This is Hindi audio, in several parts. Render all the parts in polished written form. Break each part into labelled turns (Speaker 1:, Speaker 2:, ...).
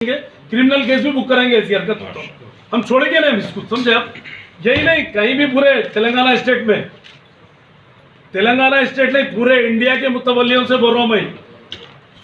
Speaker 1: क्रिमिनल केस भी बुक कराएंगे ऐसी हरकत हो तो हम छोड़ेंगे नहीं इसको, समझे आप। यही नहीं, कहीं भी पूरे तेलंगाना स्टेट नहीं, पूरे इंडिया के मुतवल्लियों से बोल रहा हूं मैं,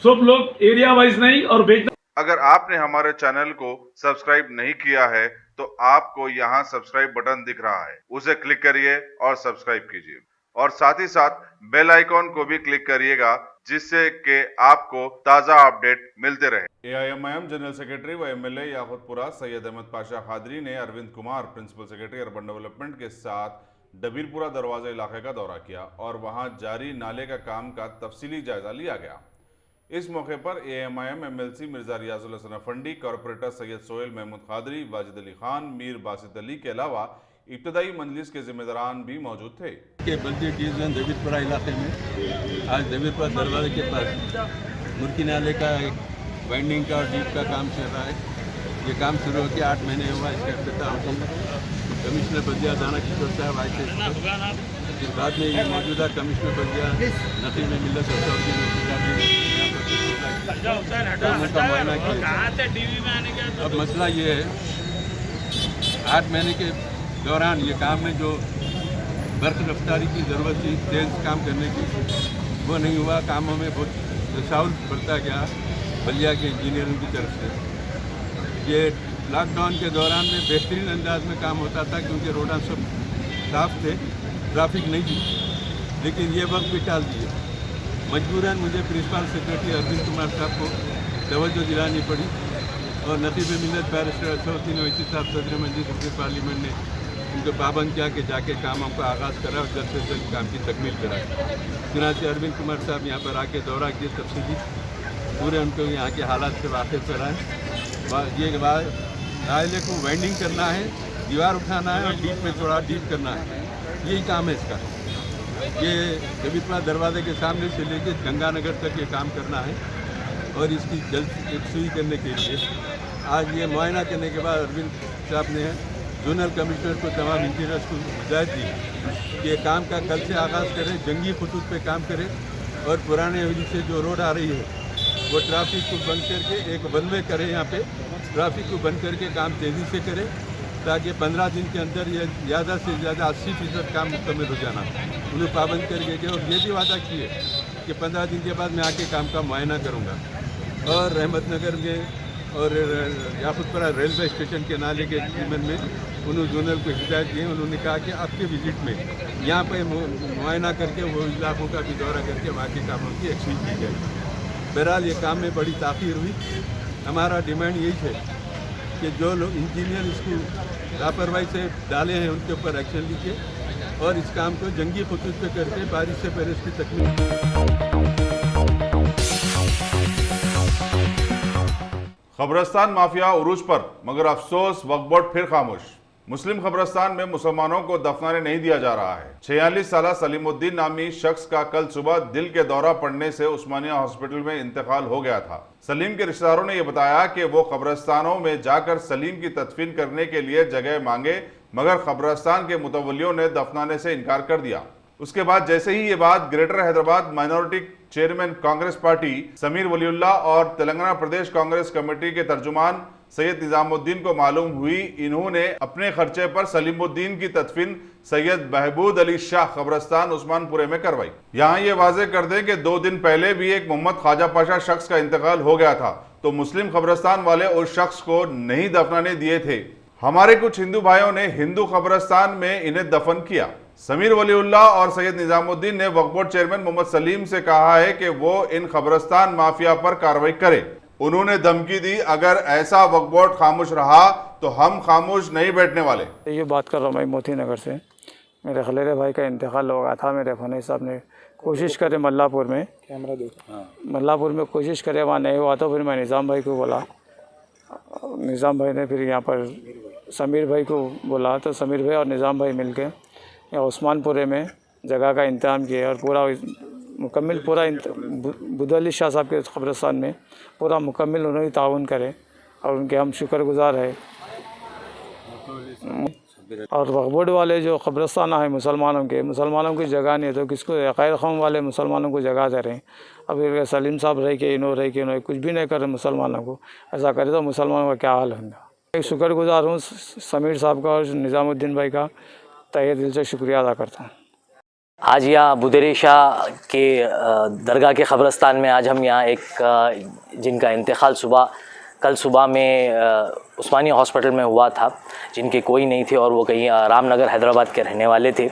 Speaker 1: सब लोग एरिया वाइज नहीं और बेचना।
Speaker 2: अगर आपने हमारे चैनल को सब्सक्राइब नहीं किया है तो आपको यहाँ सब्सक्राइब बटन दिख रहा है, उसे क्लिक करिए और सब्सक्राइब कीजिए और साथ ही साथ बेल आइकॉन को भी क्लिक करिएगा जिससे कि आपको ताजा अपडेट मिलते रहे। एआईएमआईएम जनरल सेक्रेटरी व एमएलए याकुतपुरा सैयद अहमद पाशा खादरी ने Arvind Kumar principal secretary urban development के साथ डबीरपुरा दरवाजा इलाके का दौरा किया और वहां जारी नाले का काम का तफसीली जायजा लिया गया। इस मौके पर AIMIM MLC Mirza Riyazul Hasan अफंडी, corporator Syed Sohail Mahmood Qadri, Wajid Ali Khan, Mir Basit Ali के अलावा इब्तदाई मजलिस के जिम्मेदारान भी मौजूद थे।
Speaker 3: बल्दी डिवीजन दबीरपुरा इलाके में आज दबीरपुरा दरवाजे के पास मुर्की नाले का एक वाइंडिंग का और डीप का काम चल रहा है। ये काम शुरू होकर 8 महीने हुआ। इसका इफ्तिताह कमिश्नर बल्दिया दाना किशोर साहब आए थे। फिर बाद में ये मौजूदा कमिश्नर बल्दिया नकीब मिल्लत अब मसला ये है, 8 महीने के दौरान ये काम में जो बर्क रफ्तारी की ज़रूरत थी, तेज काम करने की, वो नहीं हुआ। कामों में बहुत रसाउल बढ़ता गया बलिया के इंजीनियरों की तरफ से। ये लॉकडाउन के दौरान में बेहतरीन अंदाज में काम होता था क्योंकि रोडां सब साफ थे, ट्रैफिक नहीं थी, लेकिन ये वक्त भी टाल दिए। मजबूरन मुझे प्रिंसिपल सेक्रेटरी अरविंद कुमार साहब को तवज्जो दिलानी पड़ी और नतीब मिल्लत बैरिस्टर असदुद्दीन ओवैसी साहब सदर मजलिस उनके पार्लियामेंट ने उनको पाबंद किया कि जाके कामों का आगाज़ करा और जल्द से जल्द काम की तकमील कराए। चुनांचे अरविंद कुमार साहब यहाँ पर आके दौरा किए, तफसीली पूरे उनको यहाँ के हालात से वाकिफ कराएँ। ये नाले को वाइंडिंग करना है, दीवार उठाना है और डीप में थोड़ा डीप करना है, यही काम है इसका। ये दबीरपुरा दरवाजे के सामने से लेके गंगानगर तक ये काम करना है और इसकी जल्द यकसुई करने के लिए आज ये मुआयना करने के बाद अरविंद साहब ने जोनल कमिश्नर को तमाम इंजीनियर्स को हिदायत दी कि काम का कल से आगाज़ करें, जंगी खतूत पे काम करें और पुराने हवेली से जो रोड आ रही है वो ट्रैफिक को बंद करके एक वन वे करें। यहाँ पे ट्रैफिक को बंद करके काम तेज़ी से करें ताकि 15 दिन के अंदर ये ज़्यादा से ज़्यादा 80% काम मुकम्मल हो जाना। उन्हें पाबंद करके गए और ये भी वादा किए कि 15 दिन के बाद मैं आके काम का मुआयना करूँगा। और रहमतनगर में और याकुतपुरा रेलवे स्टेशन के नाले के जीवन में उन्होंने जोनल को हिदायत दी। उन्होंने कहा कि आपके विजिट में यहाँ पर मुआयना करके वो इलाकों का भी दौरा करके वहाँ के कामों की एक्सक्यूज की जाए। बहरहाल ये काम में बड़ी ताख़ीर हुई। हमारा डिमांड यही है कि जो लोग इंजीनियर इसको लापरवाही से डाले हैं उनके ऊपर एक्शन लीजिए और इस काम को जंगी खतूत पे करके बारिश से पहले इसकी तकमील।
Speaker 2: खबरस्तान माफिया उरूज पर, मगर अफसोस वक्फ बोर्ड फिर खामोश। मुस्लिम खबरस्तान में मुसलमानों को दफनाने नहीं दिया जा रहा है। 46 साला सलीमुद्दीन नामी शख्स का कल सुबह दिल के दौरा पड़ने से उस्मानिया हॉस्पिटल में इंतकाल हो गया था। सलीम के रिश्तेदारों ने यह बताया कि वो खबरस्तानों में जाकर सलीम की तदफीन करने के लिए जगह मांगे, मगर खबरस्तान के मुतवल्लियों ने दफनाने से इनकार कर दिया। उसके बाद जैसे ही ये बात greater Hyderabad minority chairman Congress party Sameer Waliullah और तेलंगाना प्रदेश कांग्रेस कमेटी के तर्जुमान सैयद निजामुद्दीन को मालूम हुई, इन्होंने अपने खर्चे पर सलीमुद्दीन की तदफीन सैयद महबूद अली शाह कब्रस्तान उस्मानपुरे में करवाई। यहाँ ये वाजे कर दें कि 2 दिन पहले भी एक मोहम्मद ख्वाजा पाशा शख्स का इंतकाल हो गया था, तो मुस्लिम कब्रस्तान वाले उस शख्स को नहीं दफनाने दिए थे। हमारे कुछ हिंदू भाइयों ने हिंदू कब्रस्तान में इन्हें दफन किया। समीर वलीउल्लाह और सैयद निजामुद्दीन ने वक्फ बोर्ड चेयरमैन मोहम्मद सलीम से कहा है कि वो इन कब्रस्तान माफिया पर कार्रवाई करे। उन्होंने धमकी दी, अगर ऐसा वक्फ बोर्ड खामोश रहा तो हम खामोश नहीं बैठने वाले।
Speaker 4: ये बात कर रहा हूँ मैं मोती नगर से। मेरे खलेरे भाई का इंतकाल हो गया था। मेरे फनी साहब ने कोशिश करे मल्लापुर में, मल्लापुर में कोशिश करे, वहाँ नहीं हुआ तो फिर मैं निज़ाम भाई को बोला। निज़ाम भाई ने फिर यहाँ पर समीर भाई को बोला, तो समीर भाई और निज़ाम भाई मिल के यहाँ उस्मानपुरे में जगह का इंतजाम किया और पूरा मुकम्मल पूरा बुदअली शाह साहब के कब्रस्तान में पूरा मुकम्मल उन्होंने ताउन करे और उनके हम शुक्रगुजार है। और वक्फ बोर्ड वाले जो कब्रिस्तान है मुसलमानों की जगह नहीं है तो किसको गैर कौम वाले मुसलमानों को जगह दे रहे हैं। अब ये सलीम साहब रह के इन्हों कुछ भी नहीं कर रहे मुसलमानों को, ऐसा करे तो मुसलमानों का क्या हाल होगा। एक शुक्रगुजार हूँ समीर साहब का और निज़ामुद्दीन भाई का, तहे दिल से शुक्रिया अदा करता हूँ।
Speaker 5: आज यहाँ बुदेरी शाह के दरगाह के क़ब्रिस्तान में आज हम यहाँ एक जिनका इंतकाल कल सुबह में उस्मानिया हॉस्पिटल में हुआ था, जिनके कोई नहीं थे और वो कहीं रामनगर हैदराबाद के रहने वाले थे।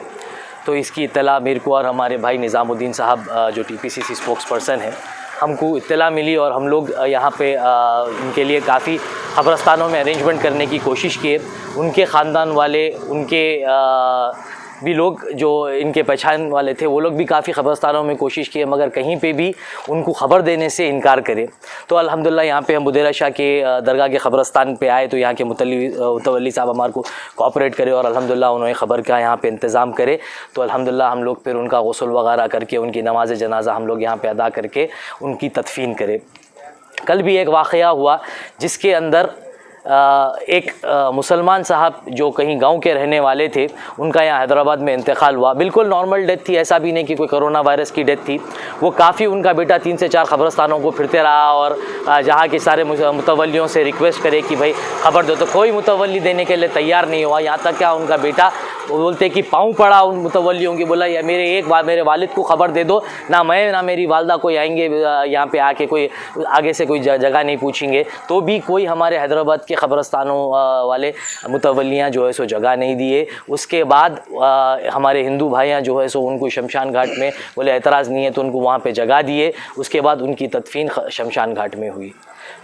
Speaker 5: तो इसकी इत्तला मेरे को और हमारे भाई निज़ामुद्दीन साहब जो TPCC स्पोक्स पर्सन है, हमको इत्तला मिली और हम लोग यहाँ पे इनके लिए काफ़ी क़ब्रिस्तानों में अरेंजमेंट करने की कोशिश किए। उनके ख़ानदान वाले, उनके भी लोग जो इनके पहचान वाले थे वो लोग भी काफ़ी क़ब्रिस्तानों में कोशिश किए, मगर कहीं पे भी उनको ख़बर देने से इनकार करे। तो अल्हम्दुलिल्लाह यहाँ पे हम बुदेरी शाह के दरगाह के क़ब्रिस्तान पे आए तो यहाँ के मुतवल्ली साहब हमारे को कोऑपरेट करे और अल्हम्दुलिल्लाह उन्होंने ख़बर का यहाँ पे इंतज़ाम करे। तो अल्हम्दुलिल्लाह हम लोग फिर उनका गुस्ल वगैरह करके उनकी नमाज जनाजा हम लोग यहाँ पर अदा करके उनकी तदफीन करे। कल भी एक वाक़या हुआ जिसके अंदर एक मुसलमान साहब जो कहीं गांव के रहने वाले थे, उनका यहाँ हैदराबाद में इंतकाल हुआ। बिल्कुल नॉर्मल डेथ थी, ऐसा भी नहीं कि कोई कोरोना वायरस की डेथ थी। वो काफ़ी उनका बेटा 3 से 4 क़ब्रिस्तानों को फिरते रहा और जहाँ के सारे मुतवल्लियों से रिक्वेस्ट करे कि भाई ख़बर दो, तो कोई मुतवल्ली देने के लिए तैयार नहीं हुआ। यहाँ तक क्या उनका बेटा वो बोलते कि पाँव पड़ा उन मुतवल्लियों की, बोला या मेरे वालिद को ख़बर दे दो, ना मैं ना मेरी वालदा कोई आएंगे यहाँ पे आके कोई आगे से कोई जगह नहीं पूछेंगे। तो भी कोई हमारे हैदराबाद के क़ब्रिस्तानों वाले मुतवल्लियाँ जो है सो जगह नहीं दिए। उसके बाद हमारे हिंदू भाइयाँ जो है सो उनको शमशान घाट में बोले एतराज़ नहीं है तो उनको वहाँ पे जगह दिए। उसके बाद उनकी तदफीन शमशान घाट में हुई।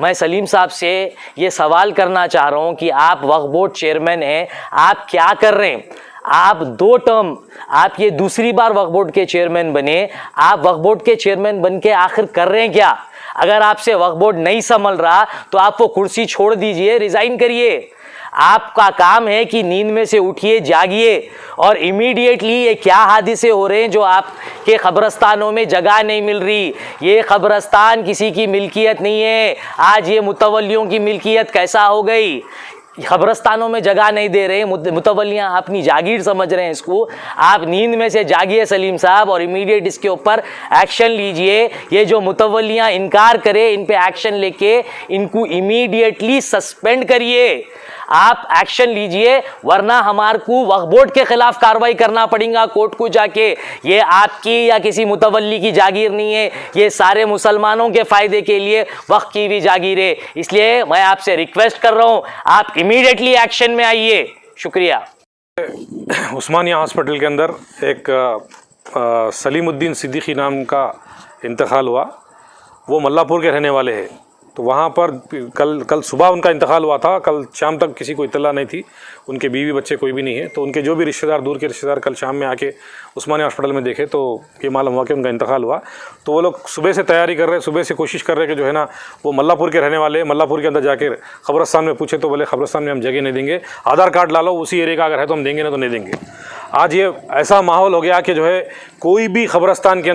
Speaker 5: मैं सलीम साहब से ये सवाल करना चाह रहा हूँ कि आप वक्फ बोर्ड चेयरमैन हैं, आप क्या कर रहे हैं? आप 2 टर्म, आप ये दूसरी बार वक्फ बोर्ड के चेयरमैन बने, आप वक्फ बोर्ड के चेयरमैन बन के आखिर कर रहे हैं क्या? अगर आपसे वक्फ बोर्ड नहीं संभल रहा तो आप वो कुर्सी छोड़ दीजिए, रिज़ाइन करिए। आपका काम है कि नींद में से उठिए, जागिए और इमीडिएटली ये क्या हादिसे हो रहे हैं जो आपके क़ब्रिस्तानों में जगह नहीं मिल रही। ये क़ब्रिस्तान किसी की मिल्कियत नहीं है, आज ये मुतवल्लियों की मिल्कियत कैसा हो गई। क़ब्रिस्तानों में जगह नहीं दे रहे, मुतवल्लियाँ अपनी जागीर समझ रहे हैं इसको। आप नींद में से जागिए सलीम साहब और इमीडिएट इसके ऊपर एक्शन लीजिए। ये जो मुतवल्लियाँ इनकार करे, इन पे एक्शन लेके इनको इमीडिएटली सस्पेंड करिए। आप एक्शन लीजिए, वरना हमारे को वक्फ बोर्ड के ख़िलाफ़ कार्रवाई करना पड़ेगा कोर्ट को जाके। ये आपकी या किसी मुतवल्ली की जागीर नहीं है, ये सारे मुसलमानों के फ़ायदे के लिए वक्फ की भी जागीर है। इसलिए मैं आपसे रिक्वेस्ट कर रहा हूँ, आप इमीडिएटली एक्शन में आइए। शुक्रिया।
Speaker 6: उस्मानिया हॉस्पिटल के अंदर एक सलीमुद्दीन सिद्दीकी नाम का इंतकाल हुआ। वो मल्लापुर के रहने वाले हैं। तो वहाँ पर कल सुबह उनका इंतकाल हुआ था। कल शाम तक किसी को इत्तला नहीं थी, उनके बीवी बच्चे कोई भी नहीं है। तो उनके जो भी रिश्तेदार, दूर के रिश्तेदार कल शाम में आके उस्मानिया हॉस्पिटल में देखे तो ये मालूम हुआ कि उनका इंतकाल हुआ। तो वो लोग सुबह से तैयारी कर रहे, सुबह से कोशिश कर रहे कि जो है ना वो मल्लापुर के रहने वाले, मल्लापुर के अंदर जाके क़ब्रिस्तान में पूछे तो बोले क़ब्रिस्तान में हम जगह नहीं देंगे, आधार कार्ड ला लो, उसी एरिया का अगर है तो हम देंगे, ना तो नहीं देंगे। आज ये ऐसा माहौल हो गया कि जो है कोई भी क़ब्रिस्तान के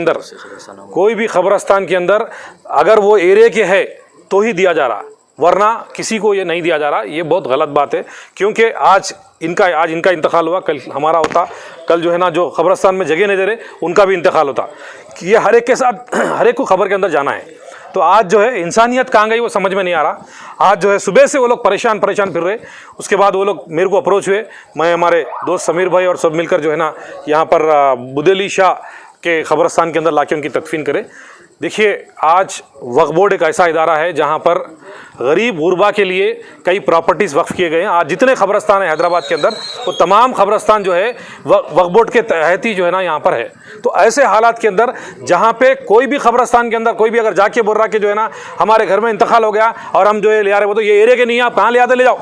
Speaker 6: अंदर अगर वो एरिया के है तो ही दिया जा रहा, वरना किसी को ये नहीं दिया जा रहा। ये बहुत गलत बात है, क्योंकि आज इनका इंतकाल हुआ, कल हमारा होता, कल जो है ना जो क़ब्रिस्तान में जगह नहीं दे रहे उनका भी इंतकाल होता। ये हर एक के साथ हर एक को खबर के अंदर जाना है। तो आज जो है इंसानियत कहाँ गई वो समझ में नहीं आ रहा। आज जो है सुबह से वो लोग परेशान फिर रहे। उसके बाद वो लोग मेरे को अप्रोच हुए, मैं हमारे दोस्त समीर भाई और सब मिलकर जो है ना यहाँ पर बुदेरी शाह के क़ब्रिस्तान के अंदर लाके उनकी तदफीन करें। देखिए, आज वक्फ बोर्ड एक ऐसा इदारा है जहाँ पर गरीब गुरबा के लिए कई प्रॉपर्टीज़ वक्फ किए गए हैं। आज जितने क़ब्रिस्तान हैं हैदराबाद के अंदर, वो तमाम क़ब्रिस्तान जो है वक्फ बोर्ड के तहत ही जो है ना यहाँ पर है। तो ऐसे हालात के अंदर जहाँ पे कोई भी क़ब्रिस्तान के अंदर कोई भी अगर जाके बोल रहा कि जो है ना हमारे घर में इंतकाल हो गया और हम जो है ले आ रहे, वो तो ये एरिया के नहीं है, आप कहाँ ले आते, ले जाओ,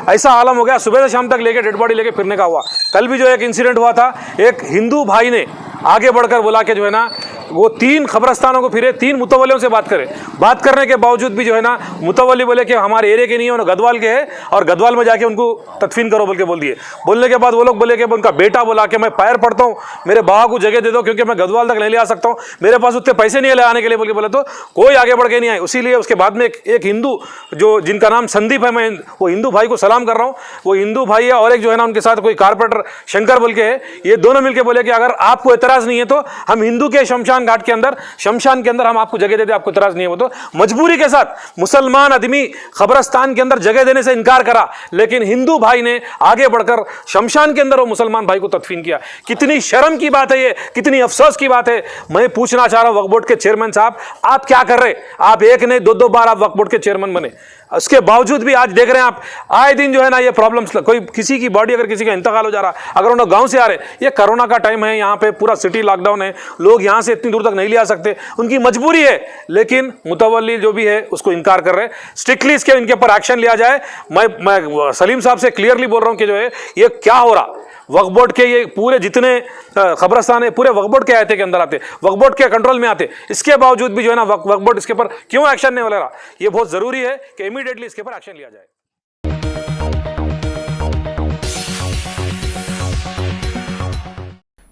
Speaker 6: ऐसा आलम हो गया। सुबह से शाम तक लेके डेड बॉडी लेके फिरने का हुआ। कल भी जो एक इंसिडेंट हुआ था, एक हिंदू भाई ने आगे बढ़कर बोला कि जो है ना वो 3 खबरस्तानों को फिरे, 3 मुतवल्लियों से बात करे। बात करने के बावजूद भी जो है ना मुतवल्ली बोले कि हमारे एरिया के नहीं है, उन्होंने गदवाल के है और गदवाल में जाके उनको तदफीन करो बोल के बोल दिए। बोलने के बाद वो लोग बोले कि उनका बेटा बोला कि मैं पैर पढ़ता हूँ, मेरे बाबा को जगह दे दो क्योंकि मैं गदवाल तक नहीं ले आ सकता हूँ, मेरे पास उतने पैसे नहीं है ले आने के लिए बोल के बोले। तो कोई आगे बढ़ के नहीं आए। इसीलिए उसके बाद में एक हिंदू जो जिनका नाम संदीप है, मैं वो हिंदू भाई को सलाम कर रहा हूँ, वो हिंदू भाई है और एक जो है ना उनके साथ कोई कारपेंटर शंकर बोल के है, ये दोनों मिलकर बोले कि अगर आपको एतराज नहीं है तो हम हिंदू के शमशान घाट के अंदर, शमशान के अंदर हम आपको जगह दे दे, आपको एतराज नहीं है। वो तो मजबूरी के साथ मुसलमान आदमी खबरस्तान के अंदर जगह देने से इनकार करा, लेकिन हिंदू भाई ने आगे बढ़कर शमशान के अंदर वो मुसलमान भाई को तदफीन किया। कितनी शर्म की बात है ये, कितनी अफसोस की बात है। मैं पूछना चाह रहा हूं वक्फ बोर्ड के चेयरमैन साहब, आप क्या कर रहे? आप एक नहीं 2-2 बार आप वक्फ बोर्ड के चेयरमैन बने, उसके बावजूद भी आज देख रहे हैं आप आए दिन जो है ना ये प्रॉब्लम्स, कोई किसी की बॉडी अगर किसी का इंतकाल हो जा रहा, अगर उन्होंने गांव से आ रहे, ये कोरोना का टाइम है, यहाँ पे पूरा सिटी लॉकडाउन है, लोग यहाँ से इतनी दूर तक नहीं ले आ सकते, उनकी मजबूरी है, लेकिन मुतवल्ली जो भी है उसको इनकार कर रहे हैं। स्ट्रिक्टली इसके इनके ऊपर एक्शन लिया जाए। मैं सलीम साहब से क्लियरली बोल रहा हूँ कि जो है ये क्या हो रहा, वक्फ बोर्ड के ये पूरे जितने खबरस्तान है पूरे वक्फ बोर्ड के आयते के अंदर आते, वक्फ बोर्ड के कंट्रोल में आते, इसके बावजूद भी जो है ना वक्फ बोर्ड इसके ऊपर क्यों एक्शन नहीं ले रहा? ये बहुत जरूरी है कि इमीडिएटली इसके ऊपर एक्शन लिया जाए।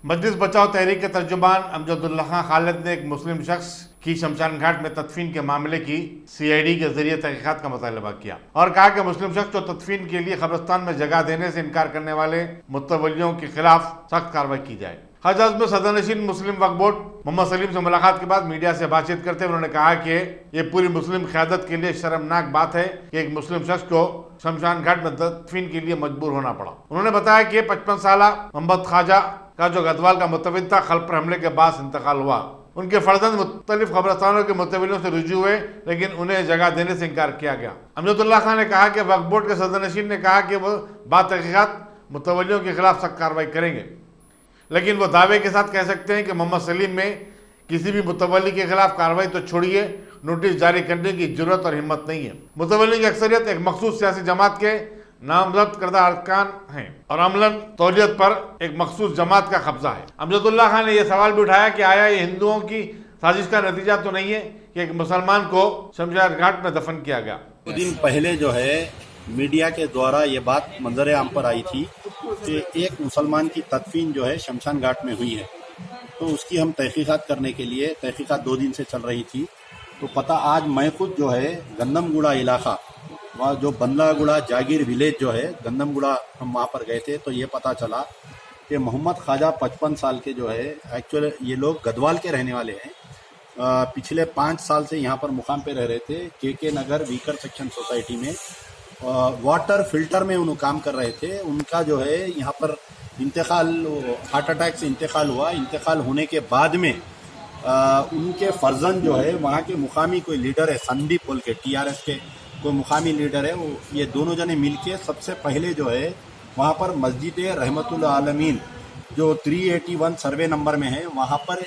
Speaker 2: मजलिस बचाओ तहरीक के तर्जुमान अमजदुल्लाह खान खालिद ने एक मुस्लिम शख्स की शमशान घाट में तदफीन के मामले की CID के जरिए तहकीकात का मुतालबा किया और कहा कि मुस्लिम शख्स को तदफीन के लिए कब्रिस्तान में जगह देने से इनकार करने वाले मुतवल्लियों के खिलाफ सख्त कार्रवाई की जाए। हज में सदरनशीन मुस्लिम वक्फ बोर्ड मोहम्मद सलीम से मुलाकात के बाद मीडिया से बातचीत करते हुए उन्होंने कहा कि ये पूरी मुस्लिम क़यादत के लिए शर्मनाक बात है कि एक मुस्लिम शख्स को शमशान घाट में तदफीन के लिए मजबूर होना पड़ा। उन्होंने बताया कि 55 साल मोहम्मद ख्वाजा का जो गदवाल का मुतवल्ली था, खल्क पर हमले के बाद इंतकाल हुआ। उनके फर्जंद मुख्तलिफ खबरस्तानों के मुतवल्लियों से रुजू हुए, लेकिन उन्हें जगह देने से इनकार किया गया। अमजदुल्लाह खान ने कहा कि वक्फ बोर्ड के सदरनशीन ने कहा कि वो बाद तहकीकात मुतवल्लियों के खिलाफ सख्त कार्रवाई करेंगे, लेकिन वो दावे के साथ कह सकते हैं कि मोहम्मद सलीम में किसी भी मुतवल्ली के खिलाफ कार्रवाई तो छोड़िए, नोटिस जारी करने की जरूरत और हिम्मत नहीं है। मुतवल्ली की अक्सरियत एक मखसूस सियासी जमात के नामजद करदा अरकान हैं और अमलन तौलियत पर एक मखसूस जमात का कब्जा है। अमजदुल्लाह खान ने यह सवाल भी उठाया कि आया ये हिंदुओं की साजिश का नतीजा तो नहीं है कि एक मुसलमान को शमशान घाट में दफन किया गया।
Speaker 7: कुछ दिन पहले जो है मीडिया के द्वारा ये बात मंजर आम पर आई थी कि एक मुसलमान की तदफीन जो है शमशान घाट में हुई है, तो उसकी हम तहकीकात करने के लिए तहकीकात 2 दिन से चल रही थी। तो पता आज मैं खुद जो है गंदमगुड़ा इलाका, वहाँ जो बंदलागुड़ा जागीर विलेज जो है गंदमगुड़ा, हम वहाँ पर गए थे तो ये पता चला कि मोहम्मद ख्वाजा 55 साल के जो है, एक्चुअल ये लोग गदवाल के रहने वाले हैं, पिछले 5 साल से यहाँ पर मुकाम पे रह रहे थे KK नगर वीकर सेक्शन सोसाइटी में, वाटर फिल्टर में उन्होंने काम कर रहे थे। उनका जो है यहाँ पर इंतकाल, हार्ट अटैक से इंतकाल हुआ। इंतकाल होने के बाद में उनके फर्जंद जो है वहाँ के मुकामी कोई लीडर है संदीप बोल के, TRS के कोई मुकामी लीडर है, वो ये दोनों जने मिलके सबसे पहले जो है वहाँ पर मस्जिद रहमतुल आलमीन जो 381 सर्वे नंबर में है, वहाँ पर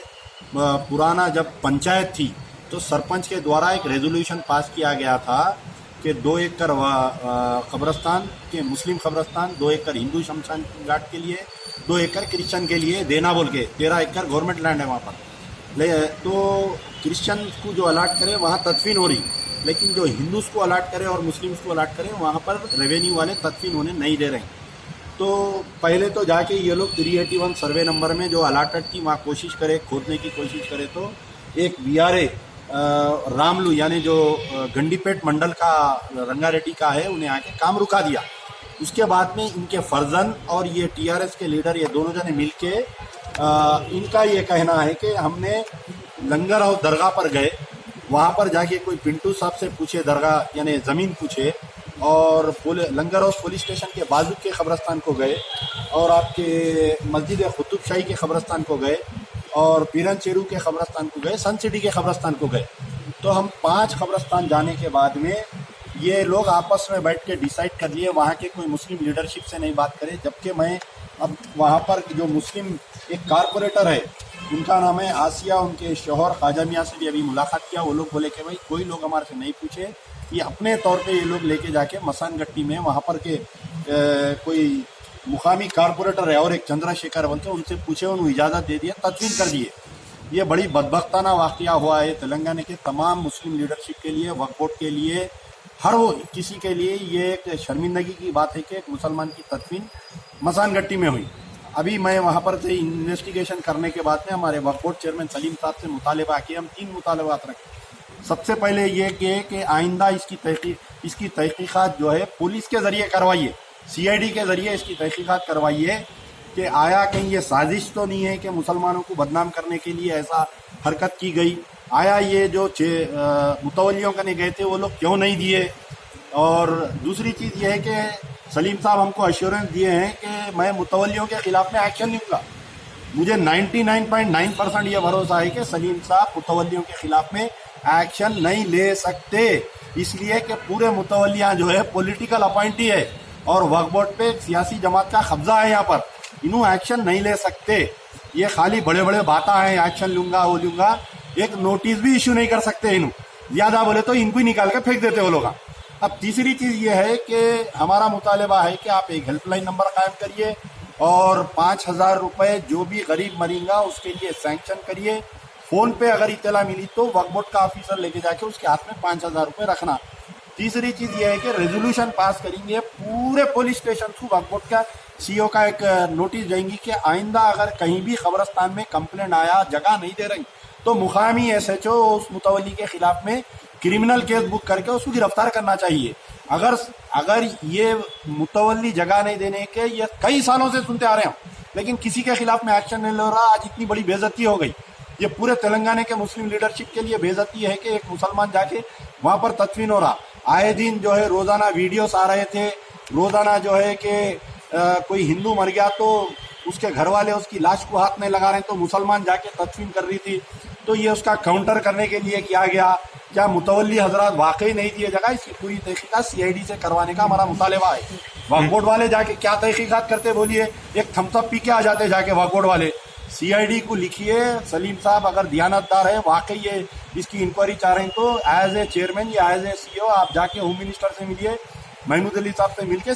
Speaker 7: पुराना जब पंचायत थी तो सरपंच के द्वारा एक रेजोल्यूशन पास किया गया था कि 2 एकड़ कब्रस्तान के मुस्लिम कब्रस्तान, 2 एकड़ हिंदू शमशान घाट के लिए, 2 एकड़ क्रिश्चियन के लिए देना बोल के, 13 एकड़ गवर्नमेंट लैंड है वहाँ पर। तो क्रिश्चियन को जो अलाट करे वहाँ तदफीन हो रही, लेकिन जो हिंदूज को अलाट करे और मुस्लिम्स को अलाट करे वहाँ पर रेवेन्यू वाले तदफीन होने नहीं दे रहे। तो पहले तो जाके ये लोग 381 सर्वे नंबर में जो अलाटेड थी वहाँ कोशिश करे, खोदने की कोशिश करे, तो एक VRA रामलू यानी जो गंडीपेट मंडल का रंगारेड्डी का है, उन्हें आके काम रुका दिया। उसके बाद में इनके फर्जंद और ये TRS के लीडर ये दोनों जने मिलके इनका ये कहना है कि हमने लंगर और दरगाह पर गए, वहाँ पर जाके कोई पिंटू साहब से पूछे, दरगाह यानी ज़मीन पूछे, और लंगर हाउस पुलिस स्टेशन के बाजू के कब्रस्तान को गए, और आपके मस्जिद कुतुब शाही के कब्रस्तान को गए, और पीरन चेरू के कब्रस्तान को गए, सन सिटी के कब्रस्तान को गए। तो हम 5 कब्रस्तान जाने के बाद में ये लोग आपस में बैठ के डिसाइड कर लिए, वहाँ के कोई मुस्लिम लीडरशिप से नहीं बात करे। जबकि मैं अब वहाँ पर जो मुस्लिम एक कारपोरेटर है, उनका नाम है आसिया, उनके शोहर ख्वाजा मियाँ से भी अभी मुलाकात किया। वो लोग बोले कि भाई कोई लोग हमारे से नहीं पूछे, ये अपने तौर पे ये लोग लेके जाके मसान गट्टी में वहाँ पर के कोई मुकामी कारपोरेटर है और एक चंद्रशेखर बोलते, उनसे पूछे, उन्होंने इजाज़त दे दिया, तदफीन कर दिए। ये बड़ी बदबख्ताना वाक़या हुआ है तेलंगाना के तमाम मुस्लिम लीडरशिप के लिए, वक्फ बोर्ड के लिए, हर वो किसी के लिए ये एक शर्मिंदगी की बात है कि एक मुसलमान की तदफीन मसान गट्टी में हुई। अभी मैं वहाँ पर से इन्वेस्टिगेशन करने के बाद में हमारे वक्फ बोर्ड चेयरमैन सलीम साहब से मुतालबा किए। हम 3 मुतालबात रखे। सबसे पहले ये कि आइंदा इसकी तहकीकात जो है पुलिस के ज़रिए करवाइए, CID के ज़रिए इसकी तहकीकात करवाइए कि आया कहीं ये साजिश तो नहीं है कि मुसलमानों को बदनाम करने के लिए ऐसा हरकत की गई। आया ये जो मुतवल्लियों करने गए थे वो लोग क्यों नहीं दिए। और दूसरी चीज़ ये है कि सलीम साहब हमको अश्योरेंस दिए हैं कि मैं मुतवल्लियों के खिलाफ में एक्शन नहीं लूँगा। मुझे 99.9% ये भरोसा है कि सलीम साहब मुतवल्लियों के खिलाफ में एक्शन नहीं ले सकते, इसलिए कि पूरे मुतवल्लियाँ जो है पॉलिटिकल अपॉइंटी है और वक्फ बोर्ड पे सियासी जमात का कब्जा है। यहाँ पर इन्हों एक्शन नहीं ले सकते। ये खाली बड़े बड़े बातें हैं, एक्शन लूँगा वो लूँगा, एक नोटिस भी इशू नहीं कर सकते। इन्हों ज़्यादा बोले तो इनको ही निकाल के फेंक देते वो लोग। अब तीसरी चीज़ ये है कि हमारा मुतालबा है कि आप एक हेल्पलाइन नंबर कायम करिए और 5,000 रुपये जो भी गरीब मरीगा उसके लिए सैंक्शन करिए। फ़ोन पे अगर इत्तला मिली तो वक्फ बोर्ड का ऑफिसर लेके जाके उसके हाथ में 5,000 रुपये रखना। तीसरी चीज़ ये है कि रेजोल्यूशन पास करेंगे, पूरे पुलिस स्टेशन को वक्फ बोर्ड का CO का एक नोटिस देंगी कि आइंदा अगर कहीं भी कब्रस्तान में कंप्लेंट आया, जगह नहीं दे रही, तो मुकामी SHO उस मुतवल्ली के खिलाफ में क्रिमिनल केस बुक करके उसको गिरफ्तार करना चाहिए। अगर ये मुतवल्ली जगह नहीं देने के ये कई सालों से सुनते आ रहे हैं, लेकिन किसी के खिलाफ में एक्शन नहीं ले रहा। आज इतनी बड़ी बेइज्जती हो गई। ये पूरे तेलंगाना के मुस्लिम लीडरशिप के लिए बेइज्जती है कि एक मुसलमान जाके वहाँ पर तदफीन हो रहा। आए दिन जो है रोज़ाना वीडियोस आ रहे थे, रोज़ाना जो है कि कोई हिंदू मर गया तो उसके घर वाले उसकी लाश को हाथ नहीं लगा रहे, तो मुसलमान जाके तदफीन कर रही थी। तो ये उसका काउंटर करने के लिए किया गया। क्या मुतवल्ली हजरात वाकई नहीं दिए जगह, इसकी पूरी तहकीकात CID से करवाने का हमारा मुतालबा है। वक्फ बोर्ड वाले जाके क्या तहकीकात करते बोलिए, एक थम्सअप पी के आ जाते जाके वक्फ बोर्ड वाले। CID को लिखिए, सलीम साहब अगर दियानतदार है, वाकई ये इसकी इंक्वायरी चाह रहे हैं, तो एज ए चेयरमैन या एज ए CEO आप जाके होम मिनिस्टर से मिलिए, महमूद अली साहब से मिलके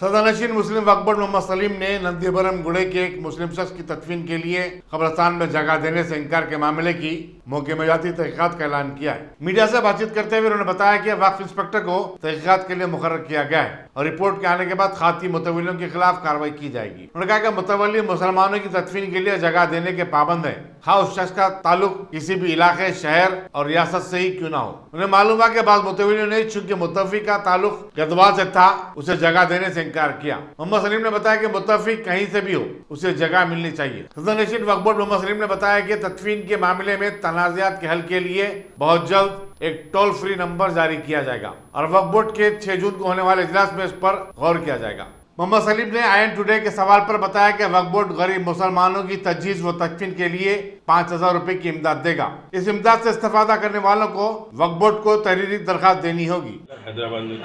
Speaker 2: सदरनशीन मुस्लिम वक्फ बोर्ड मोहम्मद सलीम ने नंदीबरम गुड़े के एक मुस्लिम शख्स की तदफीन के लिए कब्रिस्तान में जगह देने से इनकार के मामले की मौके में जाती तहकीकात का ऐलान किया है। मीडिया से बातचीत करते हुए उन्होंने बताया कि वक्फ इंस्पेक्टर को तहकीकात के लिए मुकर्रर किया गया है और रिपोर्ट के आने के बाद खाती मुतवल्लियों के खिलाफ कार्रवाई की जाएगी। उन्होंने कहा कि मुतवल्ली मुसलमानों की तदफीन के लिए जगह देने के पाबंद है, हाँ उस शख्स का ताल्लुक किसी भी इलाके, शहर और रियासत से ही क्यों ना हो। उन्हें मालूम है कि बाद मुतवल्लियों ने चूंकि मुतवफ़ी का ताल्लुक गदवाल से था, उसे जगह देने से इनकार किया। मोहम्मद सलीम ने बताया कि मुतवफ़ी कहीं से भी हो उसे जगह मिलनी चाहिए। सदरनशीन वक्फ बोर्ड मोहम्मद सलीम ने बताया कि तदफीन के मामले में तनाज़ात के हल के लिए बहुत जल्द एक टोल फ्री नंबर जारी किया जाएगा और वक्फ बोर्ड के 6 जून को होने वाले इजलास में इस पर गौर किया जाएगा। मोहम्मद सलीम ने IN टुडे के सवाल पर बताया कि वक्फ बोर्ड गरीब मुसलमानों की तजहीज़ व तदफीन के लिए 5,000 रुपए की इमदाद देगा। इस इमदाद से इस्तेफादा करने वालों को वक्फ बोर्ड को तहरीरी दरखास्त देनी होगी।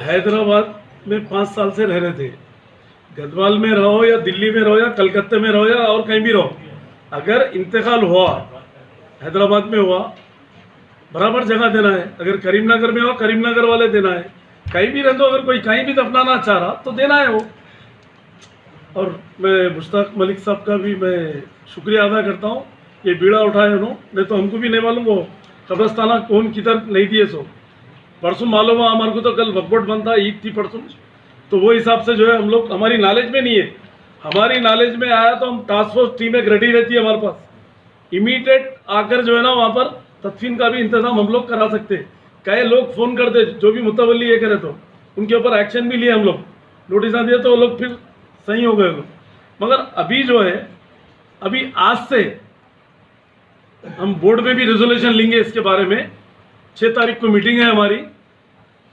Speaker 1: हैदराबाद में 5 साल से रह रहे थे, गदवाल में रहो या दिल्ली में रहो या कलकत्ते में रहो या और कहीं भी रहो, अगर इंतकाल हुआ हैदराबाद में हुआ, बराबर जगह देना है। अगर करीमनगर में हुआ, करीमनगर वाले देना है। कहीं भी रह दो, अगर कोई कहीं भी दफनाना चाह रहा तो देना है वो। और मैं मुश्ताक मलिक साहब का भी मैं शुक्रिया अदा करता हूँ, ये बीड़ा उठाए उन्होंने, नहीं तो हमको भी नहीं मालूम वो कब्रस्ताना कौन किधर नहीं दिए। सो परसों मालूम हुआ हमारे को, तो कल वक्फ बोर्ड बंद था, ईद थी परसों, तो वो हिसाब से जो है हम लोग, हमारी नॉलेज में नहीं है। हमारी नॉलेज में आया तो हम टास्क फोर्स टीम एक रेडी रहती है हमारे पास, इमीडिएट आकर जो है ना वहाँ पर तदफीन का भी इंतजाम हम लोग करा सकते। कई लोग फ़ोन करते जो भी मुतवल्ली ये करे तो उनके ऊपर एक्शन भी लिए हम लोग, नोटिस दिए तो वो लोग फिर सही हो गए लोग। मगर अभी जो है, अभी आज से हम बोर्ड में भी रेजोल्यूशन लेंगे इसके बारे में। 6 तारीख को मीटिंग है हमारी।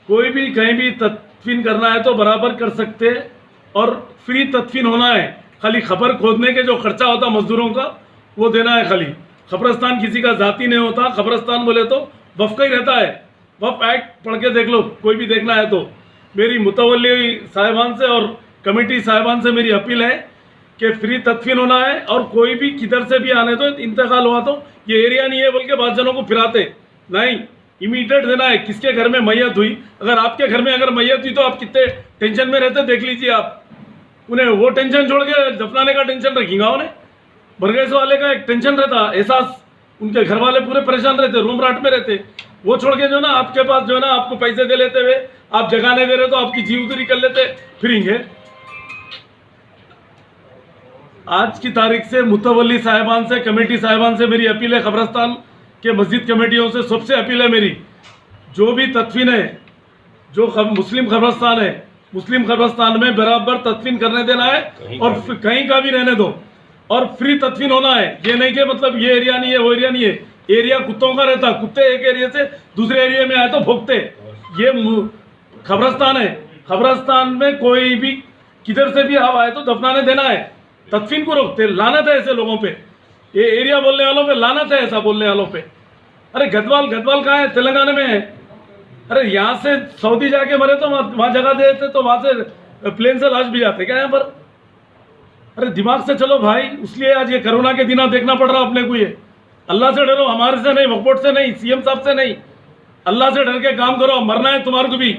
Speaker 1: कोई भी कहीं भी तदफीन करना है तो बराबर कर सकते हैं और फ्री तदफीन होना है। खाली खबर खोदने के जो खर्चा होता मजदूरों का वो देना है खाली। खबरस्तान किसी का जाती नहीं होता, खबरस्तान बोले तो वफ़ का ही रहता है। वफ़ एक्ट पढ़ के देख लो, कोई भी देखना है तो। मेरी मुतवल्ली साहिबान से और कमेटी साहिबान से मेरी अपील है कि फ्री तदफीन होना है और कोई भी किधर से भी आने दो, इंतकाल हुआ तो ये एरिया नहीं है बोल के 5 जनों को फिराते नहीं, इमीडिएट देना है। किसके घर में मैयत हुई, अगर आपके घर में अगर मैयत हुई तो आप कितने टेंशन में रहते देख लीजिए आप। उन्हें वो टेंशन छोड़ के दफनाने का टेंशन रखेंगे। उन्हें बरगैस वाले का एक टेंशन रहता, एहसास, उनके घर वाले पूरे परेशान रहते, रूम राट में रहते, वो छोड़ के जो ना आपके पास जो ना आपको पैसे दे लेते हुए आप जगह नहीं दे रहे तो आपकी जीवदरी कर लेते फिरेंगे। आज की तारीख से मुतवल्ली साहिबान से, कमेटी साहिबान से मेरी अपील है, कब्रस्तान के मस्जिद कमेटियों से सबसे अपील है मेरी, जो भी तदफीन है, जो मुस्लिम कब्रस्तान है, मुस्लिम कब्रस्तान में बराबर तदफीन करने देना है और कहीं का भी रहने दो और फ्री तदफीन होना है। ये नहीं कि मतलब ये एरिया नहीं है वो एरिया नहीं है, एरिया कुत्तों का रहता, कुत्ते एक एरिया से दूसरे एरिया में आए तो भोगते। ये कब्रस्तान है, कब्रस्तान में कोई भी किधर से भी आए तो दफनाने देना है, तदफीन को रोकते। लानत है ऐसे लोगों पे, ये एरिया बोलने वालों पे लानत है, ऐसा बोलने वालों पे। अरे गदवाल कहाँ है? तेलंगाना में है। अरे यहाँ से सऊदी जाके मरे तो वहाँ जगह देते तो वहाँ से प्लेन से लाश भी जाते क्या यहाँ पर? अरे दिमाग से चलो भाई, इसलिए आज ये कोरोना के दिन देखना पड़ रहा अपने को। ये अल्लाह से डरो, हमारे से नहीं, वक्फ बोर्ड से नहीं, सीएम साहब से नहीं, अल्लाह से डर के काम करो। मरना है तुम्हारे को भी,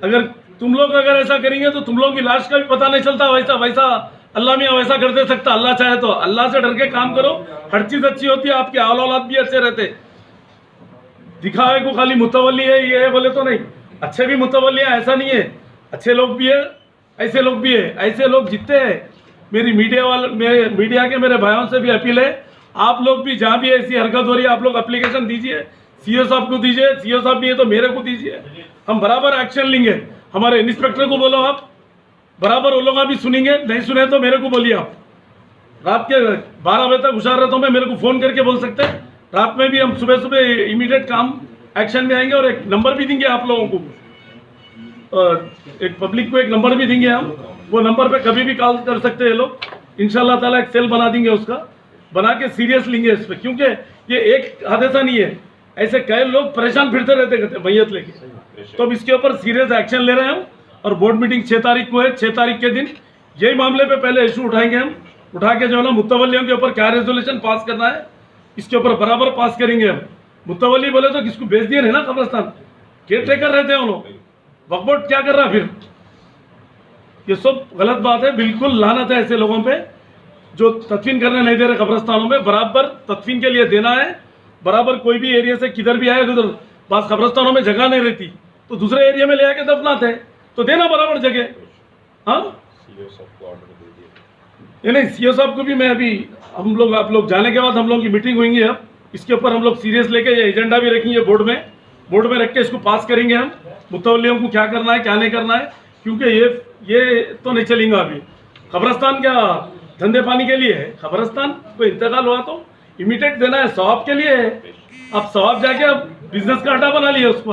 Speaker 1: अगर तुम लोग अगर ऐसा करेंगे तो तुम लोग की लाश का भी पता नहीं चलता। वैसा अल्लाह मियाँ वैसा कर दे सकता, अल्लाह चाहे तो। अल्लाह से डर के काम करो, हर चीज़ अच्छी होती है, आपके औलाद भी अच्छे रहते। दिखावे को खाली मुतवल्ली है ये है बोले तो नहीं, अच्छे भी मुतवल्ली है, ऐसा नहीं है, अच्छे लोग भी है, ऐसे लोग भी है, ऐसे लोग जितने हैं। मेरी मीडिया के मेरे भाइयों से भी अपील है, आप लोग भी जहाँ भी ऐसी हरकत हो रही है आप लोग एप्लीकेशन दीजिए, सीओ साहब को दीजिए, सीओ साहब नहीं है तो मेरे को दीजिए, हम बराबर एक्शन लेंगे। हमारे इंस्पेक्टर को बोलो आप, बराबर वो लोग भी सुनेंगे, नहीं सुने तो मेरे को बोलिए आप। रात के 12 बजे तक हुशार रहता हूँ मैं, मेरे को फ़ोन करके बोल सकते हैं। रात में भी हम सुबह सुबह इमीडिएट काम एक्शन में आएंगे और एक नंबर भी देंगे आप लोगों को, एक पब्लिक को एक नंबर भी देंगे हम, वो नंबर पे कभी भी कॉल कर सकते हैं लोग। इंशाल्लाह ताला एक सेल बना देंगे, उसका बना के सीरियस लेंगे इस पर, क्योंकि ये एक हादसा नहीं है, ऐसे कई लोग परेशान फिरते रहते मैयत लेके। तो अब इसके ऊपर सीरियस एक्शन ले रहे हैं हम और बोर्ड मीटिंग 6 तारीख को है। 6 तारीख के दिन यही मामले पे पहले इशू उठाएंगे हम, उठा के जो है ना मुतवल्लियों के ऊपर क्या रेजोल्यूशन पास करना है इसके ऊपर बराबर पास करेंगे हम। मुतवल्ली बोले तो किसको भेज दिए है ना कब्रस्तान, केयर टेकर रहते हैं वो लोग, वक्फ बोर्ड क्या कर रहा फिर? ये सब गलत बात है, बिल्कुल लानत है ऐसे लोगों पे जो तदफीन करने नहीं दे रहे कब्रस्तानों में। बराबर तदफीन के लिए देना है, बराबर कोई भी एरिया से किधर भी आए, उधर बस कब्रस्तानों में जगह नहीं रहती तो दूसरे एरिया में ले आके दफनाते हैं, तो देना बराबर जगह। हाँ ये नहीं, सीओ साहब को भी मैं अभी, हम लोग आप लोग जाने के बाद हम लोग की मीटिंग होंगी, अब इसके ऊपर हम लोग सीरियस लेके ये एजेंडा भी रखेंगे बोर्ड में रख के इसको पास करेंगे हम, मुतवल्लियों को क्या करना है क्या नहीं करना है, क्योंकि ये तो नहीं चलेगा अभी। कब्रस्तान क्या धंधे पानी के लिए है? कब्रस्तान कोई इंतकाल हुआ तो इमीडिएट देना है, सवाब के लिए है। अब सवाब जाके अब बिजनेस का अड्डा बना लिया उसको,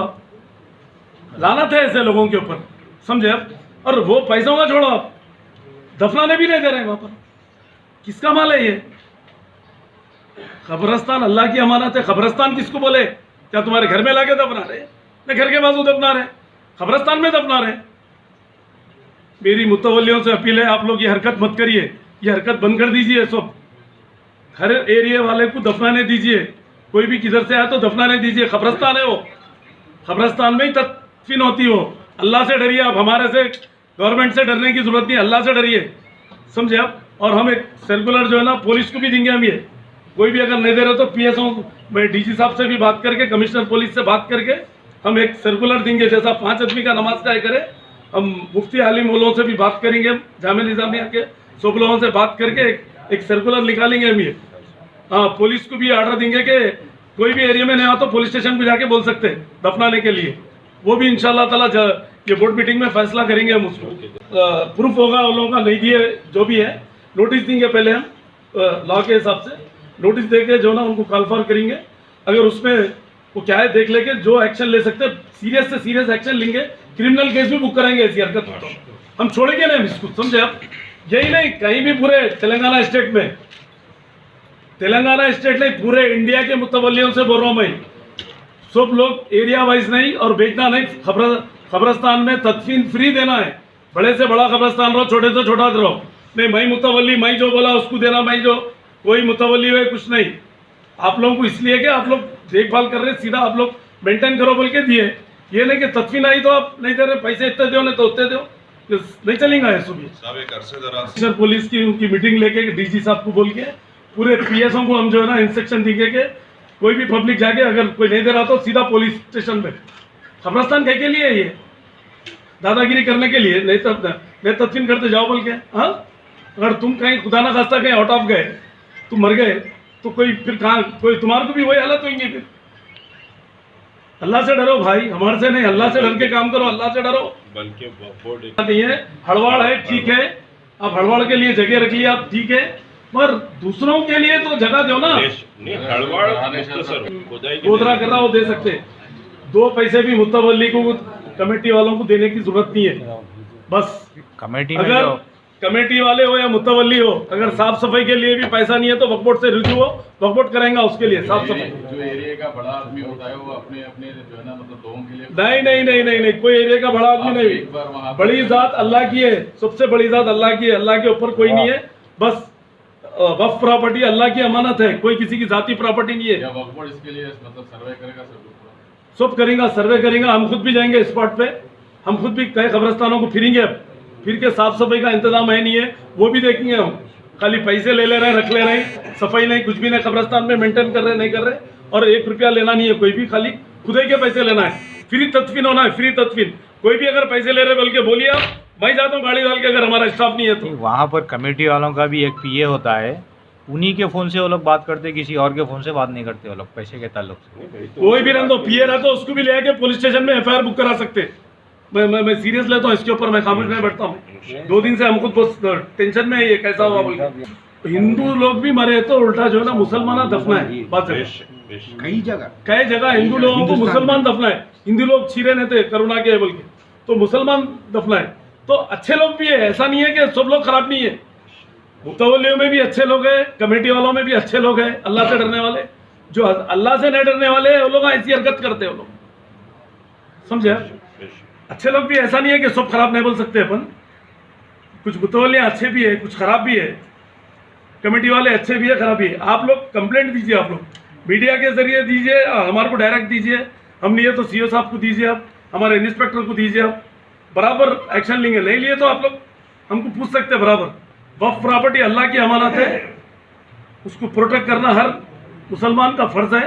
Speaker 1: लानत है ऐसे लोगों के ऊपर, समझे आप? और वो पैसों का छोड़ो, आप दफनाने भी नहीं दे रहे हैं वहां पर, किसका माल है ये? कब्रस्तान अल्लाह की अमानत है। कब्रस्तान किसको बोले? क्या तुम्हारे घर में लाके दफना रहे, न घर के बाजू दफना रहे, कब्रस्तान में दफना रहे? मेरी मुतवल्लियों से अपील है, आप लोग ये हरकत मत करिए, ये हरकत बंद कर दीजिए। सब हर एरिया वाले को दफनाने दीजिए, कोई भी किधर से आए तो दफनाने दीजिए। कब्रस्तान है वो, कब्रस्तान में ही तदफीन होती हो। अल्लाह से डरिए आप, हमारे से गवर्नमेंट से डरने की जरूरत नहीं, अल्लाह से डरिए, समझे आप? और हम एक सर्कुलर जो है ना पुलिस को भी देंगे हम, ये कोई भी अगर नहीं दे रहे तो पीएसओ मैं डीजी साहब से भी बात करके, कमिश्नर पुलिस से बात करके हम एक सर्कुलर देंगे, जैसा 5 आदमी का नमाज का करे। हम मुफ्ती आलिम वालों से भी बात करेंगे, हम जामिया निज़ामिया के सब लोगों से बात करके एक सर्कुलर निकालेंगे हम ये। हाँ, पुलिस को भी ऑर्डर देंगे कि कोई भी एरिया में नहीं आ तो पुलिस स्टेशन को जाके बोल सकते हैं दफनाने के लिए। वो भी इंशाल्लाह ताला ये बोर्ड मीटिंग में फैसला करेंगे हम उसको। प्रूफ होगा उन लोगों का, नहीं दिए जो भी है नोटिस देंगे पहले हम, लॉ के हिसाब से नोटिस देके जो ना उनको कॉल फॉर करेंगे। अगर उसमें वो क्या है देख लेके जो एक्शन ले सकते हैं, सीरियस से सीरियस एक्शन लेंगे, क्रिमिनल केस भी बुक करेंगे ऐसी हरकत तो हम छोड़ेंगे नहीं इसको, समझे आप? यही नहीं, कहीं भी पूरे तेलंगाना स्टेट में, तेलंगाना स्टेट नहीं पूरे इंडिया के मुतवल्लियों से बोल रहा हूँ मैं, सब लोग एरिया वाइज नहीं और बेचना नहीं, कब्रस्तान में तदफीन फ्री देना है। बड़े से बड़ा कब्रस्तान रहो, छोटे से छोटा रहो, नहीं मैं मुतवल्ली, मैं जो बोला उसको देना, मैं जो कोई मुतवल्ली है कुछ नहीं। आप लोगों को इसलिए कि आप लोग देखभाल कर रहे, सीधा आप लोग मेंटेन करो बोल के दिए। ये नहीं कि तदफीन आई तो आप नहीं दे रहे, पैसे इतने दो नहीं तो उतने दो, नहीं चलेगा ये सुबह पुलिस की उनकी मीटिंग लेके डीजी साहब को बोल के पूरे पीएसओ को हम जो है ना इंस्ट्रक्शन देंगे कि कोई भी पब्लिक जाके अगर कोई नहीं दे रहा तो सीधा पुलिस स्टेशन पे। खबरस्तान कह के लिए है ये, दादागिरी करने के लिए, नहीं तदफीन करते जाओ बोल के। हाँ, अगर तुम कहीं खुदा ना खास्ता कहीं आउट ऑफ गए, तुम मर गए, तो कोई फिर कहाँ, कोई तुम्हारे को भी वही हालत होंगी फिर। अल्लाह से डरो भाई, हमारे से नहीं, अल्लाह से डर के काम करो, अल्लाह से डरो। बल्कि नहीं है, हड़वाड़ है ठीक है, आप हड़वाड़ के लिए जगह रख लिया आप ठीक है, पर दूसरों के लिए तो जगह दो ना। गोदरा कर रहा हो दे सकते, 2 पैसे भी मुत्तवल्ली को कमेटी वालों को देने की जरूरत नहीं है। बस कमेटी अगर कमेटी वाले हो या मुत्तवल्ली हो, अगर साफ सफाई के लिए भी पैसा नहीं है तो वक्फ बोर्ड से रुजू हो, वक्फ बोर्ड करेंगे उसके लिए साफ सफाई।
Speaker 8: जो एरिया का बड़ा आदमी होता है वो अपने अपने जो है ना मतलब लोगों के लिए
Speaker 1: नहीं, कोई एरिया का बड़ा आदमी नहीं। बड़ी जात अल्लाह की है, सबसे बड़ी जात अल्लाह की है, अल्लाह के ऊपर कोई नहीं है। बस वक्फ प्रॉपर्टी अल्लाह की अमानत है, कोई किसी की जाती प्रॉपर्टी नहीं है।
Speaker 8: वक्फ बोर्ड इसके लिए मतलब सर्वे करेगा,
Speaker 1: सब करेगा, सर्वे करेगा, हम खुद भी जाएंगे स्पॉट पे, हम खुद भी कई कब्रस्तानों को फिरेंगे। अब फिर के साफ सफाई का इंतजाम है नहीं है वो भी देखेंगे हम। खाली पैसे ले रहे हैं, रख ले रहे हैं, सफाई नहीं, कुछ भी नहीं, कब्रस्तान में मेंटेन कर रहे नहीं कर रहे, और 1 रुपया लेना नहीं है कोई भी, खाली खुदाई के पैसे लेना है, फ्री तदफीन होना है, फ्री तदफीन। कोई भी अगर पैसे ले रहे बल्कि बोलिए आप, मैं जाता हूँ गाड़ी डाल के, अगर हमारा स्टाफ नहीं है तो।
Speaker 9: वहाँ पर कमेटी वालों का भी एक पीए होता है, उन्हीं के फोन से वो लोग बात करते, किसी और के फोन से बात नहीं करते वो लोग पैसे के ताल्लुक से।
Speaker 1: कोई भी रंग दो पीए रहा तो उसको भी ले आके पुलिस स्टेशन में एफआईआर बुक करा सकते। मैं सीरियस लेता हूँ इसके ऊपर, मैं खामोश नहीं बैठता हूँ। 2 दिन से हमको बहुत टेंशन में है ये कैसा हुआ बोल के। हिंदू लोग भी मरे तो उल्टा जो है ना मुसलमान दफना है, बात कई जगह हिंदू लोगों को मुसलमान दफना है। हिंदू लोग छीरे नहीं थे करुणा के बोल के, तो मुसलमान दफना है। तो अच्छे लोग भी है, ऐसा नहीं है कि सब लोग खराब नहीं है। मुतवल्लियों में भी अच्छे लोग हैं, कमेटी वालों में भी अच्छे लोग हैं, अल्लाह से डरने वाले। जो अल्लाह से नहीं डरने वाले वो लोग ऐसी हरकत करते हैं, वो लोग समझे। अच्छे लोग भी, ऐसा नहीं है कि सब खराब नहीं बोल सकते अपन। कुछ मुतवल्लियाँ अच्छे भी है, कुछ खराब भी है, कमेटी वाले अच्छे भी है, खराब भी है। आप लोग कंप्लेंट दीजिए, आप लोग मीडिया के जरिए दीजिए, हमारे को डायरेक्ट दीजिए, हम नहीं है तो सीओ साहब को दीजिए, आप हमारे इंस्पेक्टर को दीजिए, आप बराबर एक्शन लेंगे। नहीं लिए तो आप लोग हमको पूछ सकते हैं बराबर। वक्फ प्रॉपर्टी अल्लाह की अमानत है, उसको प्रोटेक्ट करना हर मुसलमान का फर्ज है,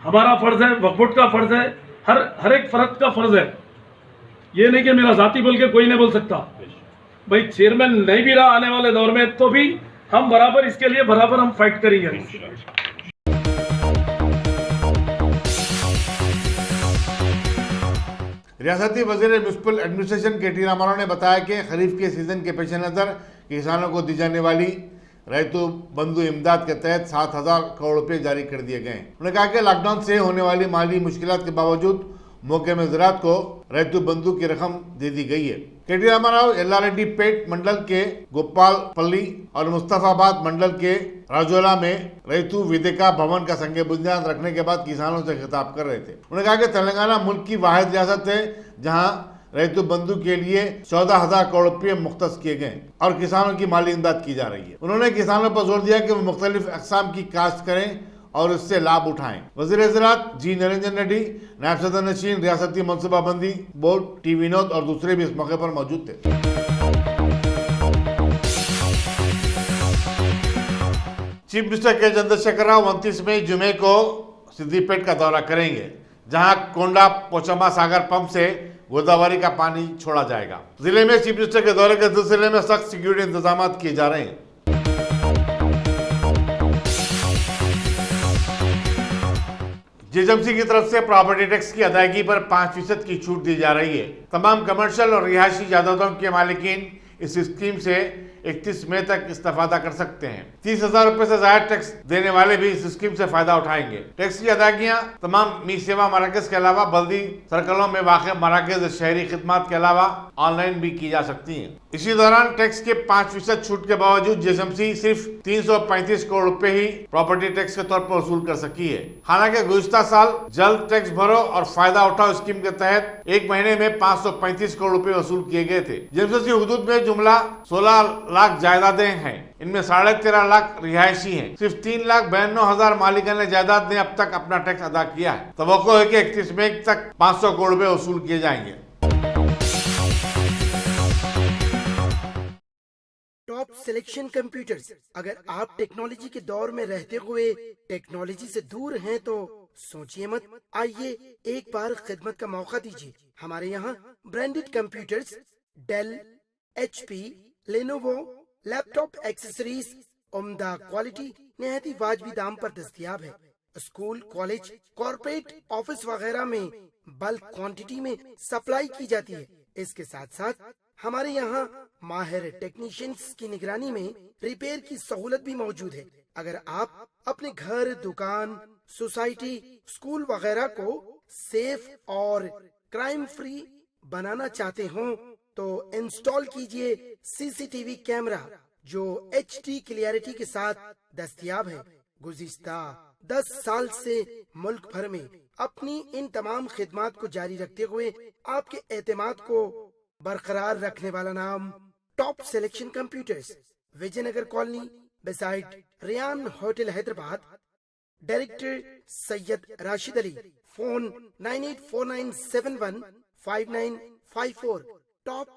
Speaker 1: हमारा फर्ज है, वक्फ बोर्ड का फर्ज है, हर एक फर्द का फर्ज है। ये नहीं कि मेरा जाति बोल के कोई नहीं बोल सकता। भाई चेयरमैन नहीं भी रहा आने वाले दौर में तो भी हम बराबर इसके लिए बराबर हम फाइट करेंगे।
Speaker 2: रियासती वज़ीर म्युनिसिपल एडमिनिस्ट्रेशन के टी रामाराव ने बताया कि खरीफ के सीजन के पेश नज़र किसानों को दी जाने वाली रैतु बंधु इमदाद के तहत 7,000 करोड़ रुपए जारी कर दिए गए। उन्होंने कहा कि लॉकडाउन से होने वाली माली मुश्किलात के बावजूद मौके में ज़राअत को रैतु बंधु की रकम दे दी गई है। के टी रामाराव एल्लारेड्डी पेट मंडल के गोपालपल्ली और मुस्तफाबाद मंडल के राजोला में रैतु विदिका भवन का संग बुनियाद रखने के बाद किसानों से खिताब कर रहे थे। उन्होंने कहा कि तेलंगाना मुल्क की वाहिद रियासत है जहां रैतु बंधु के लिए 14,000 करोड़ रुपये मुख्तस किए गए और किसानों की माली इमदाद की जा रही है। उन्होंने किसानों पर जोर दिया कि वो मुख्तलिफ अक़साम की काश्त करें और इससे लाभ उठाएं। वज़ीर ज़राअत जी निरंजन रेड्डी, नायब सदर नशीन रियासती मनसूबाबंदी बोर्ड टी विनोद और दूसरे भी इस मौके पर मौजूद थे। चीफ मिनिस्टर के चंद्रशेखर राव 29 मई जुमे को सिद्दीपेट का दौरा करेंगे, जहां कोंडा पोचम्मा सागर पंप से गोदावरी का पानी छोड़ा जाएगा। जिले में चीफ मिनिस्टर के दौरे के सिलसिले में सख्त सिक्योरिटी इंतजाम किए जा रहे हैं। जीएचएमसी की तरफ से प्रॉपर्टी टैक्स की अदायगी पर 5% की छूट दी जा रही है। तमाम कमर्शियल और रिहायशी जायदादों के मालिकीन इस स्कीम से 31 मई तक इस्तेफादा कर सकते हैं। 30,000 रुपए से ज्यादा टैक्स देने वाले भी इस स्कीम से फायदा उठाएंगे। टैक्स की अदायगियां तमाम मी सेवा मराकज के अलावा बल्दी सर्कलों में वाक़ मराकज शहरी खिदमात के अलावा ऑनलाइन भी की जा सकती हैं। इसी दौरान टैक्स के 5% छूट के बावजूद जीएचएमसी सिर्फ 335 करोड़ रुपए ही प्रॉपर्टी टैक्स के तौर पर वसूल कर सकी है। हालांकि गुज़िश्ता साल जल्द टैक्स भरो और फायदा उठाओ स्कीम के तहत एक महीने में 535 करोड़ रुपए वसूल किए गए थे। जीएचएमसी हुदूद में जुमला 16 लाख जायदादें हैं, इनमें 13.5 लाख रिहायशी हैं। सिर्फ 3,92,000 मालिकाने जायदाद ने अब तक अपना टैक्स अदा किया है। तवक्को है कि 31 मई तक 500 करोड़ रुपए वसूल किए जाएंगे।
Speaker 10: Top selection computers. अगर आप टेक्नोलॉजी के दौर में रहते हुए टेक्नोलॉजी से दूर हैं तो सोचिए मत, आइए एक बार खिदमत का मौका दीजिए। हमारे यहाँ branded computers Dell, HP, Lenovo, laptop accessories उम्दा क्वालिटी निहायत ही वाजबी दाम पर दस्तयाब है। स्कूल, कॉलेज, कॉर्पोरेट, ऑफिस वगैरह में बल्क क्वांटिटी में सप्लाई की जाती है। इसके साथ साथ हमारे यहाँ माहिर टेक्नीशियंस की निगरानी में रिपेयर की सहूलत भी मौजूद है। अगर आप अपने घर, दुकान, सोसाइटी, स्कूल वगैरह को सेफ और क्राइम फ्री बनाना चाहते हो तो इंस्टॉल कीजिए CCTV कैमरा जो HD क्लियरिटी के साथ दस्तयाब है। गुज़िश्ता 10 साल से मुल्क भर में अपनी इन तमाम खिदमात को जारी रखते हुए आपके एतमाद को बरकरार रखने वाला नाम top selection computers, Vijayanagar colony, beside Riyan hotel, Hyderabad. Director Syed Rashid Ali. Phone 9849715954। Top